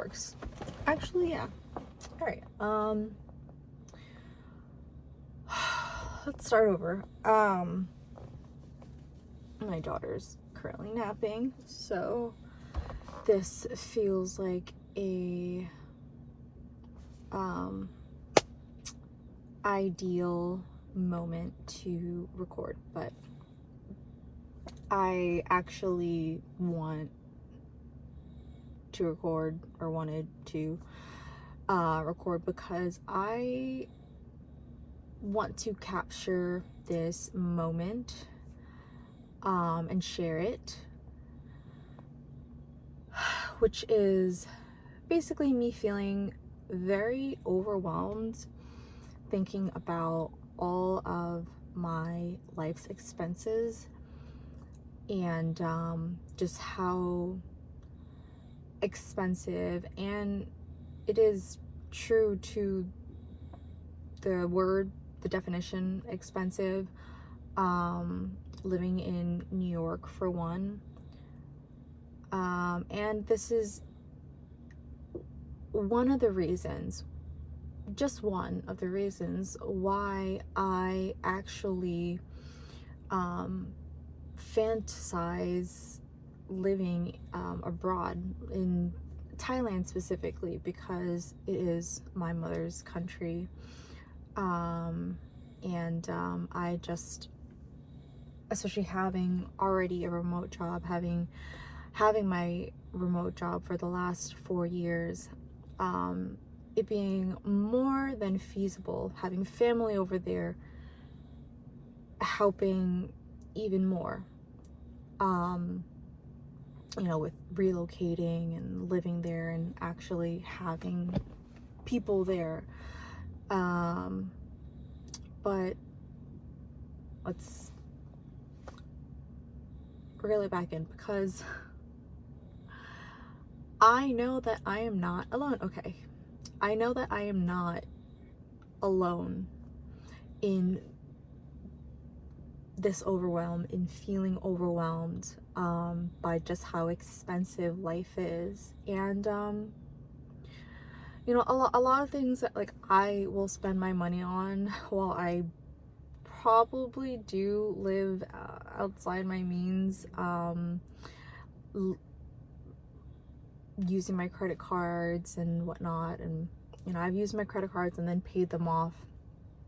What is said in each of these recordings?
works. Actually, yeah. All right. Let's start over. My daughter's currently napping, so this feels like a ideal moment to record, but I actually wanted to record because I want to capture this moment and share it, which is basically me feeling very overwhelmed thinking about all of my life's expenses and just how expensive, and it is true to the definition, expensive, living in New York for one, and this is one of the reasons why I actually fantasize living abroad, in Thailand specifically, because it is my mother's country, and I just, especially having already a remote job, having my remote job for the last 4 years, it being more than feasible, having family over there, helping even more, with relocating and living there and actually having people there. But let's reel it back in, because I know that I am not alone. Okay. I know that I am not alone in this overwhelm, in feeling overwhelmed by just how expensive life is. And a lot of things that like I will spend my money on, while I probably do live outside my means, using my credit cards and whatnot, and I've used my credit cards and then paid them off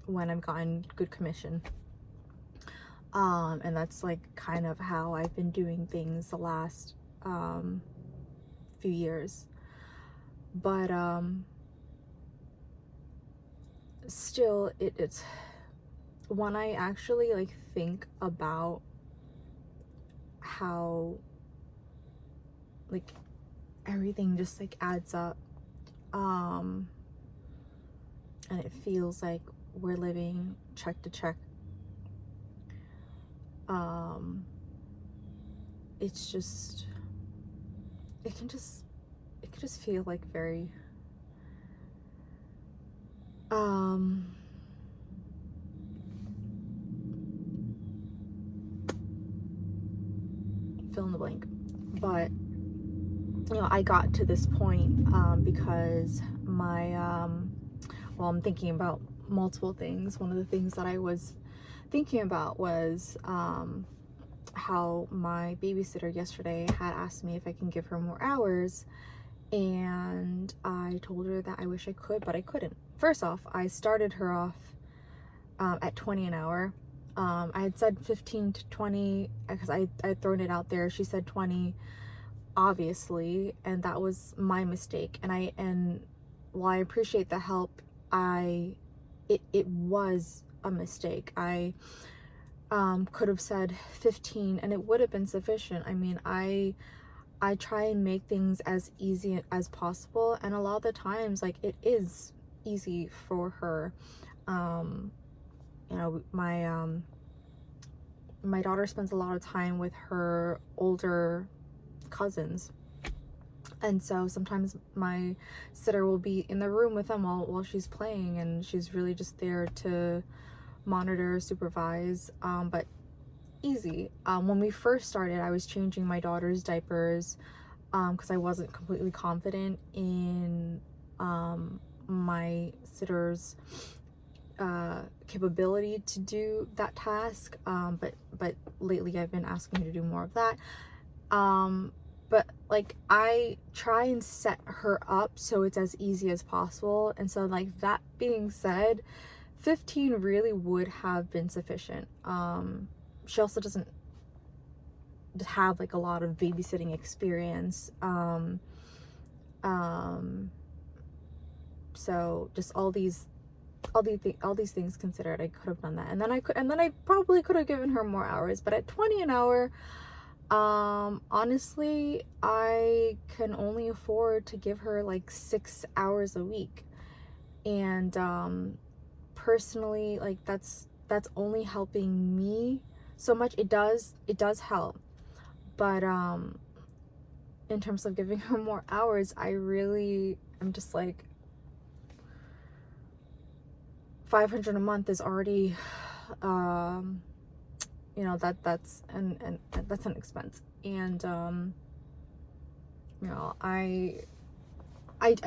when I've gotten good commission, and that's like kind of how I've been doing things the last few years. But still, it's when I actually like think about how like everything just like adds up, and it feels like we're living check to check. It's just, it can just feel like very fill in the blank. But I got to this point because my I'm thinking about multiple things. One of the things that I was thinking about was how my babysitter yesterday had asked me if I can give her more hours, and I told her that I wish I could, but I couldn't. First off, I started her off at 20 an hour. I had said 15 to 20 because I had thrown it out there. She said 20, obviously, and that was my mistake. And while I appreciate the help, it was a mistake. I could have said 15 and it would have been sufficient. I mean, I try and make things as easy as possible, and a lot of the times like it is easy for her. My daughter spends a lot of time with her older cousins, and so sometimes my sitter will be in the room with them while she's playing, and she's really just there to monitor, supervise, but easy. When we first started, I was changing my daughter's diapers because I wasn't completely confident in my sitter's capability to do that task. But lately I've been asking her to do more of that. But like, I try and set her up so it's as easy as possible. And so, like, that being said, 15 really would have been sufficient. She also doesn't have like a lot of babysitting experience. So just all these things considered, I could have done that. And then I probably could have given her more hours, but at 20 an hour, honestly, I can only afford to give her like 6 hours a week. And personally, like, that's only helping me so much. It does help, but in terms of giving her more hours, I'm just like, 500 a month is already you know, that's an expense. And you know, I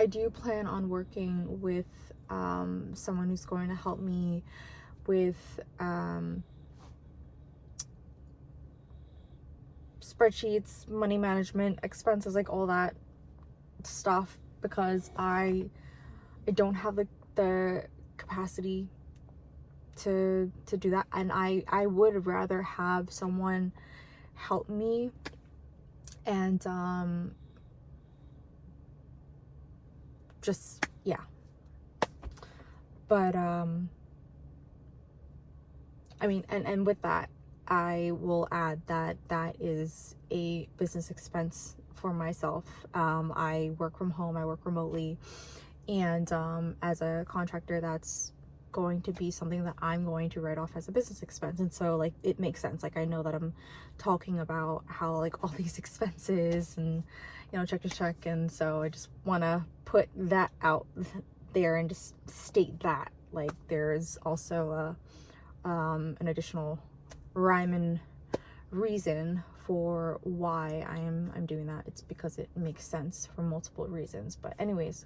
do plan on working with someone who's going to help me with spreadsheets, money management, expenses, like all that stuff, because I don't have the capacity to do that. And I would rather have someone help me. And just, yeah. But I mean, and with that, I will add that that is a business expense for myself. I work from home, I work remotely, and as a contractor, that's going to be something that I'm going to write off as a business expense. And so, like, it makes sense. Like, I know that I'm talking about how, like, all these expenses and, you know, check to check. And so I just want to put that out there and just state that, like, there's also an additional rhyme and reason for why I'm doing that. It's because it makes sense for multiple reasons. But anyways,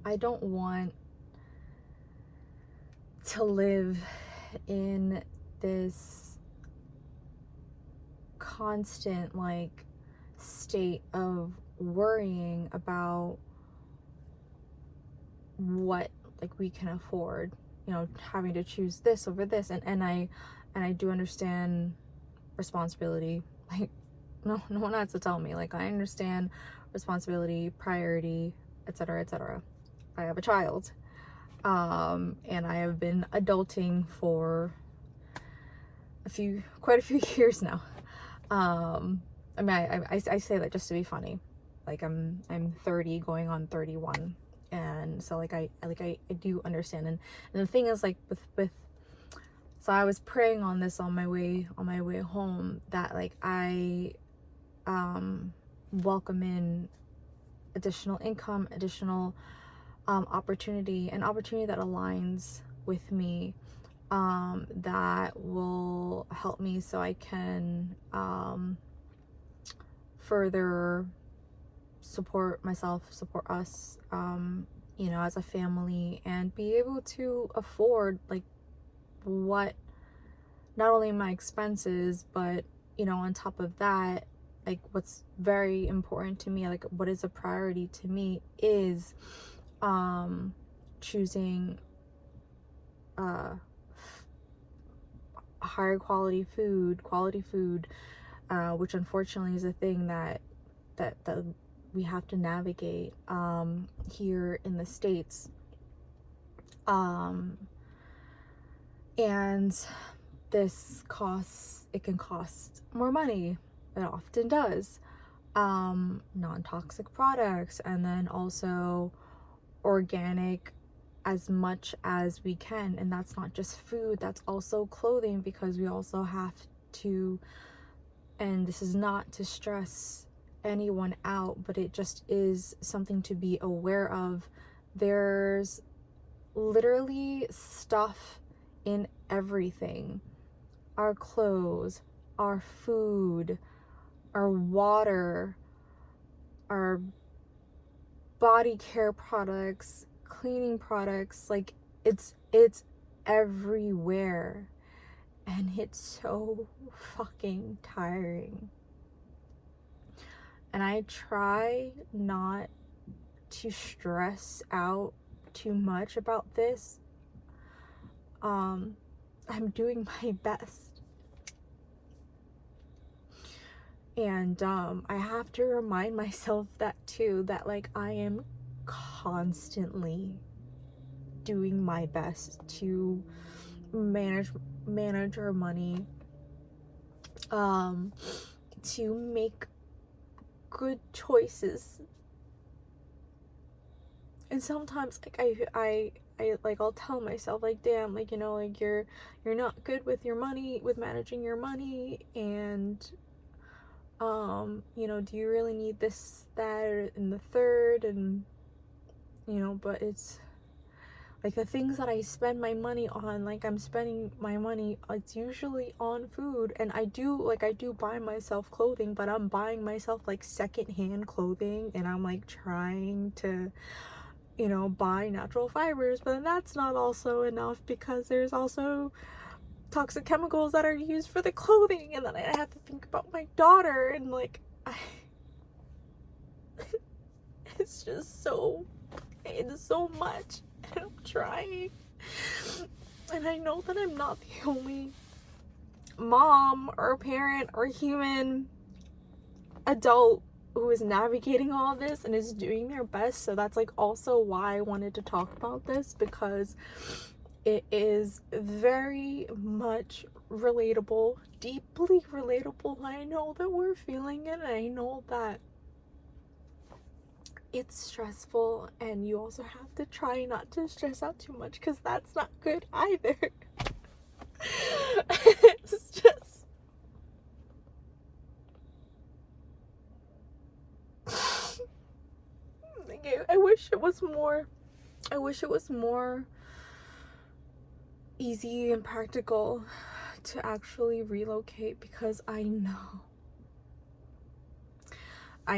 I don't want to live in this constant, like, state of worrying about what, like, we can afford, you know, having to choose this over this. And I do understand responsibility. Like, no one has to tell me. Like, I understand responsibility, priority, etc., etc. I have a child, and I have been adulting for quite a few years now. I mean, I say that just to be funny. Like, I'm 30 going on 31, and so, like, I do understand. And the thing is, like, with so I was praying on this on my way home, that, like, I welcome in additional income, additional opportunity that aligns with me, that will help me so I can further support myself, support us, you know, as a family, and be able to afford, like, what, not only my expenses, but, you know, on top of that, like, what's very important to me, like, what is a priority to me, is choosing higher quality food, which unfortunately is a thing that we have to navigate here in the States. And this it can cost more money. It often does. Non-toxic products, and then also organic as much as we can. And that's not just food, that's also clothing, because we also have to, and this is not to stress anyone out, but it just is something to be aware of. There's literally stuff in everything. Our clothes, our food, our water, our body care products, cleaning products, like it's everywhere, and it's so fucking tiring. And I try not to stress out too much about this. I'm doing my best. And I have to remind myself that too, that like I am constantly doing my best to manage our money, to make good choices. And sometimes like I like I'll tell myself like, damn, like, you know, like you're not good with your money, with managing your money, and you know, do you really need this, that, and the third? And you know, but it's like the things that I spend my money on, like I'm spending my money, it's usually on food. And I do buy myself clothing, but I'm buying myself like secondhand clothing, and I'm like trying to, you know, buy natural fibers, but that's not also enough, because there's also toxic chemicals that are used for the clothing, and then I have to think about my daughter, and like it's just so much, and I'm trying, and I know that I'm not the only mom or parent or human adult who is navigating all of this and is doing their best. So that's like also why I wanted to talk about this, because it is very much relatable, deeply relatable. I know that we're feeling it, and I know that it's stressful, and you also have to try not to stress out too much, because that's not good either. It's just, I wish it was more easy and practical to actually relocate, because I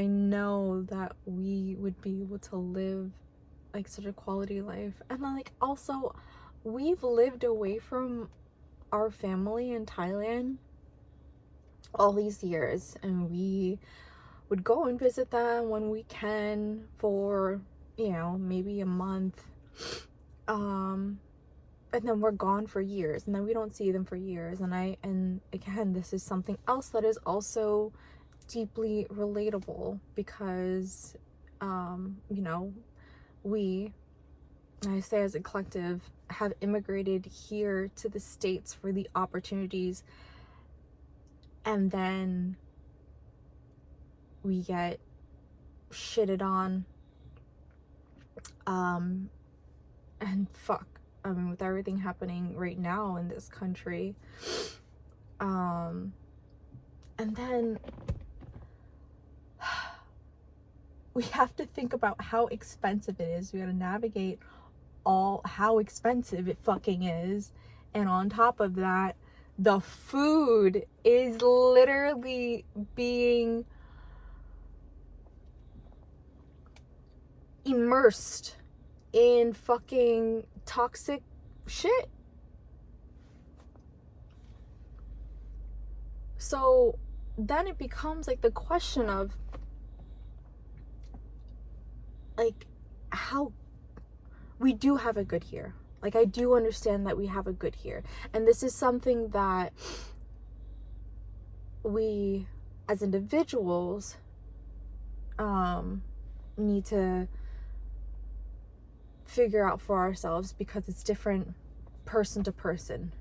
know that we would be able to live like such a quality life. And then like also, we've lived away from our family in Thailand all these years, and we would go and visit them when we can for, you know, maybe a month, and then we're gone for years, and then we don't see them for years. And again, this is something else that is also deeply relatable, because you know, I say as a collective, have immigrated here to the States for the opportunities, and then we get shitted on, and fuck, I mean, with everything happening right now in this country, and then we have to think about how expensive it is. We gotta navigate how expensive it fucking is, and on top of that, the food is literally being immersed in fucking toxic shit. So then it becomes like the question of like, how we do have it good here. Like, I do understand that we have it good here, and this is something that we as individuals need to figure out for ourselves, because it's different person to person,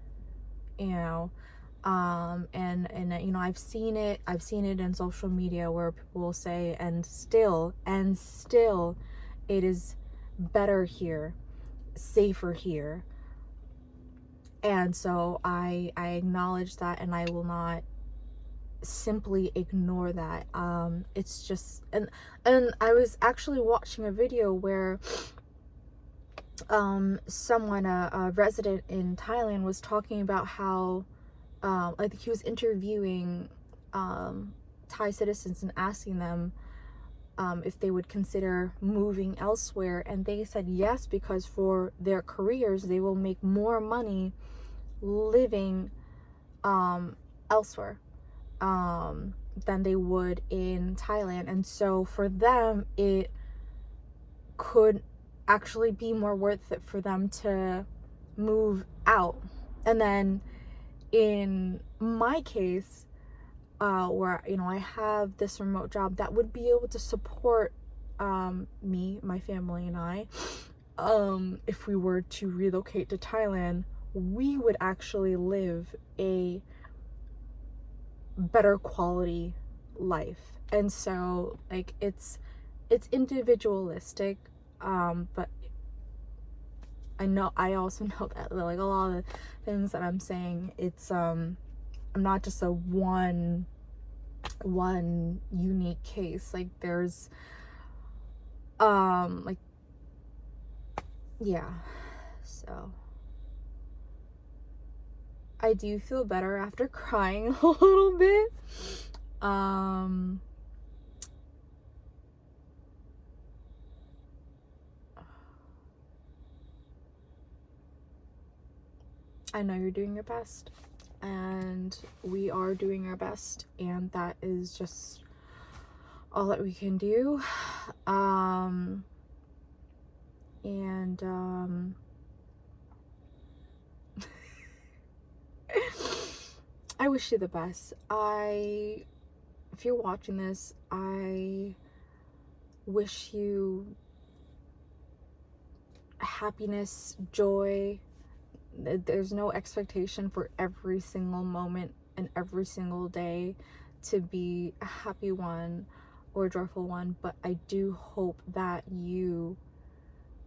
you know. And you know, I've seen it in social media where people will say, and still it is better here, safer here. And so I acknowledge that, and I will not simply ignore that. It's just, and I was actually watching a video where someone, a resident in Thailand, was talking about how, I think he was interviewing Thai citizens and asking them if they would consider moving elsewhere, and they said yes, because for their careers they will make more money living elsewhere than they would in Thailand. And so for them, it could actually be more worth it for them to move out. And then in my case, where, you know, I have this remote job that would be able to support me, my family, and I, if we were to relocate to Thailand, we would actually live a better quality life. And so, like, it's individualistic, but I also know that, like, a lot of the things that I'm saying, it's I'm not just a one unique case. Like, there's like, yeah. So I do feel better after crying a little bit. I know you're doing your best, and we are doing our best, and that is just all that we can do. And I wish you the best. If you're watching this, I wish you happiness, joy. There's no expectation for every single moment and every single day to be a happy one or a joyful one, but I do hope that you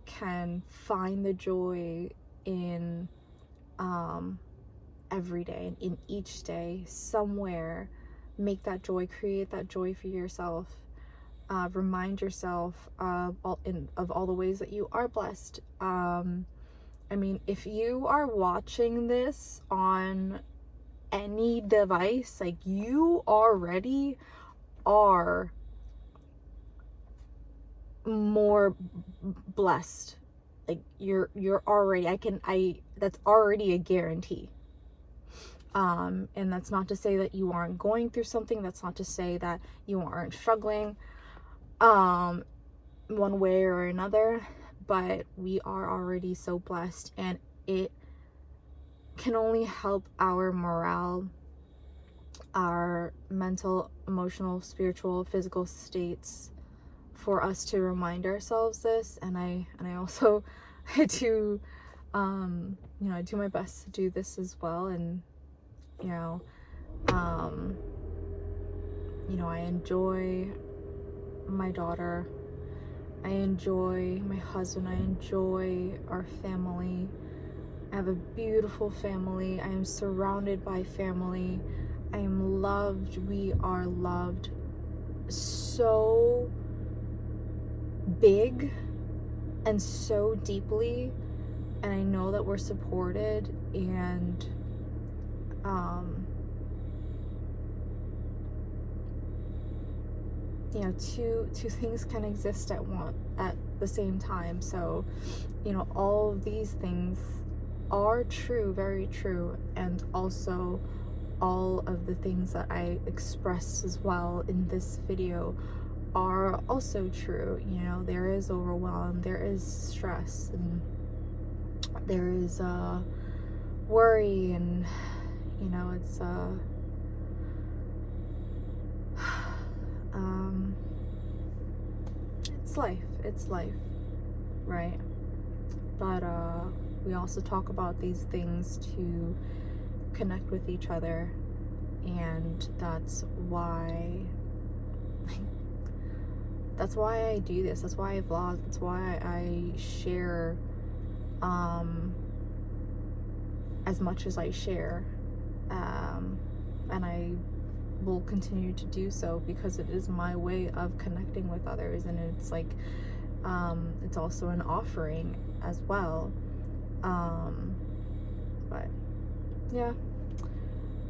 can find the joy in every day, and in each day somewhere. Make that joy, create that joy for yourself. Remind yourself of all the ways that you are blessed. I mean, if you are watching this on any device, like, you already are more blessed. Like, you're already, that's already a guarantee. And that's not to say that you aren't going through something. That's not to say that you aren't struggling one way or another, but we are already so blessed, and it can only help our morale, our mental, emotional, spiritual, physical states, for us to remind ourselves this. And I also I do I do my best to do this as well. And I enjoy my daughter, I enjoy my husband, I enjoy our family. I have a beautiful family. I am surrounded by family. I am loved. We are loved so big and so deeply, and I know that we're supported. And two things can exist at the same time. So all of these things are true, very true, and also all of the things that I expressed as well in this video are also true. There is overwhelm, there is stress, and there is worry, and it's it's life, right? But we also talk about these things to connect with each other, and that's why I do this. That's why I vlog. That's why I share as much as I share, and I will continue to do so, because it is my way of connecting with others. And it's like, It's also an offering as well. But yeah,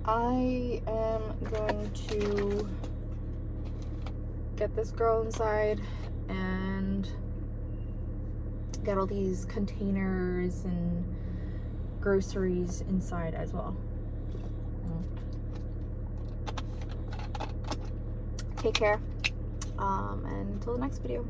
I am going to get this girl inside and get all these containers and groceries inside as well. Take care, and until the next video.